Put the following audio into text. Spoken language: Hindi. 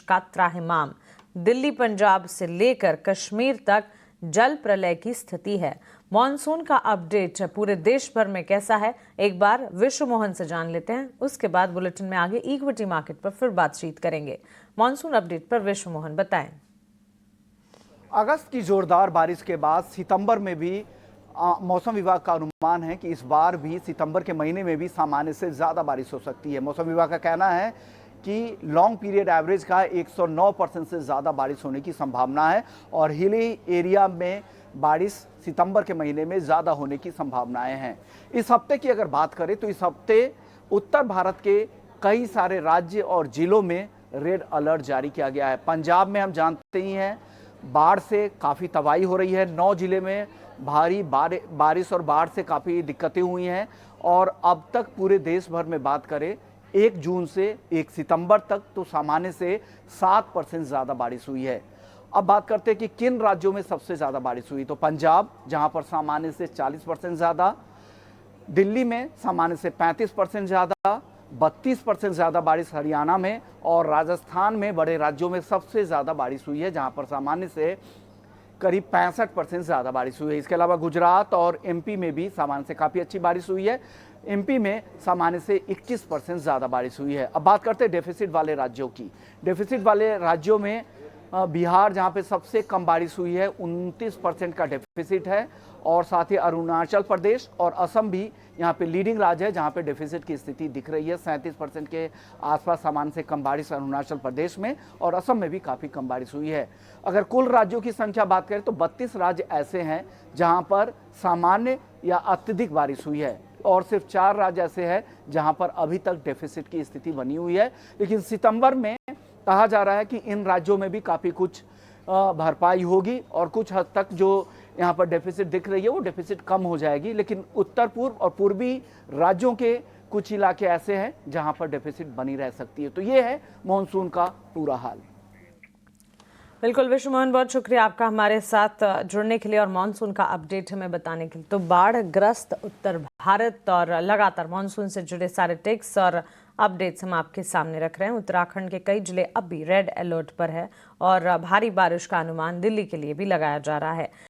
का त्राहिमाम। दिल्ली पंजाब से लेकर कश्मीर तक जल प्रलय की स्थिति है। मॉनसून का अपडेट पूरे देश भर में कैसा है, एक बार विश्व मोहन से जान लेते हैं। उसके बाद बुलेटिन में आगे इक्विटी मार्केट पर फिर बातचीत करेंगे। मॉनसून अपडेट पर विश्व मोहन बताएं। अगस्त की जोरदार बारिश के बाद सितंबर में भी मौसम विभाग का अनुमान है कि इस बार भी सितंबर के महीने में भी सामान्य से ज़्यादा बारिश हो सकती है। मौसम विभाग का कहना है कि लॉन्ग पीरियड एवरेज का 109% से ज़्यादा बारिश होने की संभावना है और हिली एरिया में बारिश सितंबर के महीने में ज़्यादा होने की संभावनाएं हैं। इस हफ्ते की अगर बात करें तो इस हफ्ते उत्तर भारत के कई सारे राज्य और जिलों में रेड अलर्ट जारी किया गया है। पंजाब में हम जानते ही हैं बाढ़ से काफ़ी तबाही हो रही है। 9 जिले में भारी बारिश और बाढ़ से काफ़ी दिक्कतें हुई हैं और अब तक पूरे देश भर में बात करें 1 जून से 1 सितंबर तक तो सामान्य से 7% ज़्यादा बारिश हुई है। अब बात करते हैं कि किन राज्यों में सबसे ज़्यादा बारिश हुई, तो पंजाब जहां पर सामान्य से 40% ज़्यादा, दिल्ली में सामान्य से 35% ज़्यादा, 32% ज़्यादा बारिश हरियाणा में और राजस्थान में बड़े राज्यों में सबसे ज़्यादा बारिश हुई है जहां पर सामान्य से करीब 65% ज़्यादा बारिश हुई है। इसके अलावा गुजरात और एमपी में भी सामान्य से काफ़ी अच्छी बारिश हुई है। एमपी में सामान्य से 21% ज़्यादा बारिश हुई है। अब बात करते हैं डेफिसिट वाले राज्यों की। डेफिसिट वाले राज्यों में बिहार जहां पे सबसे कम बारिश हुई है 29% का डेफिसिट है और साथ ही अरुणाचल प्रदेश और असम भी यहाँ पे लीडिंग राज्य है जहाँ पे डेफिसिट की स्थिति दिख रही है। 37% के आसपास सामान्य से कम बारिश अरुणाचल प्रदेश में और असम में भी काफ़ी कम बारिश हुई है। अगर कुल राज्यों की संख्या बात करें तो 32 राज्य ऐसे हैं जहाँ पर सामान्य या अत्यधिक बारिश हुई है और सिर्फ 4 राज्य ऐसे हैं जहाँ पर अभी तक डेफिसिट की स्थिति बनी हुई है। लेकिन सितंबर में कहा जा रहा है कि इन राज्यों में भी काफ़ी कुछ भरपाई होगी और कुछ हद तक जो यहाँ पर डेफिसिट दिख रही है वो डेफिसिट कम हो जाएगी। लेकिन उत्तर पूर्व और पूर्वी राज्यों के कुछ इलाके ऐसे हैं जहाँ पर डेफिसिट बनी रह सकती है। तो ये है मॉनसून का पूरा हाल। बिल्कुल विश्व मोहन, बहुत शुक्रिया आपका हमारे साथ जुड़ने के लिए और मॉनसून का अपडेट हमें बताने के लिए। तो बाढ़ ग्रस्त उत्तर भारत और लगातार मॉनसून से जुड़े सारे टिप्स और अपडेट्स हम आपके सामने रख रहे हैं। उत्तराखंड के कई जिले अब भी रेड अलर्ट पर है और भारी बारिश का अनुमान दिल्ली के लिए भी लगाया जा रहा है।